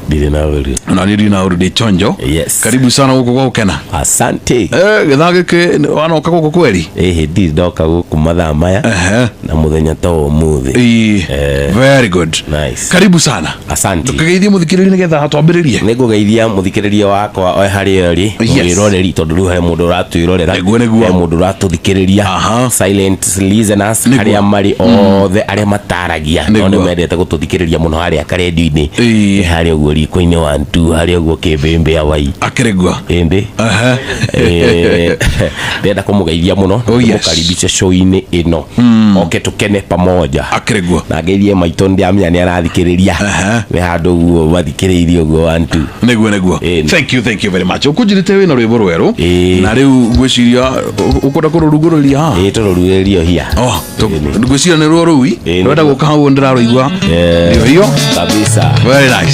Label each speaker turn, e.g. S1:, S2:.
S1: Ndiri na uru.
S2: Na niri na uru de chonjo.
S1: Yes.
S2: Karibu sana huko kwa Ukena.
S1: Asante.
S2: Githage ke wanoka guku kweli?
S1: Ndi ndoka guku mathaa maya. Na muthenya ta umuthi.
S2: Very good.
S1: Nice.
S2: Karibu sana.
S1: Asante.
S2: Tukageithia muthikiriria nigetha twambiririe.
S1: Nigugeithia muthikiriria wakwa o hari eri. Wiroreri tondu riu he mundu ratwirorera. He mundu ratuthikiriria. Silent listeners aria mari othe aria mataragia. No mendete gututhikiriria muno hari akaredio-ini. Hari uguo riko-ini 1-2 hari uguo kibimbe awai. Akeregua. Indi. Ndenda kumugeithia muno. Mukaribisha show-ini ino. Oke tukene pamoja. Akeregua. Na geithie maito ndiamenya ni arathikiriria. We handu uguo bathikiririe uguo 1-2. Neguo. Thank you very much. Ukujirite wina rwimbo rweru. Na riu ngwiciria ukunda kururuguriria ha. Tururuguririo hia. Ngwiciria ni ruo rui. Wenda guka hau ndiraruigua. Ndio hiyo kabisa. Very nice.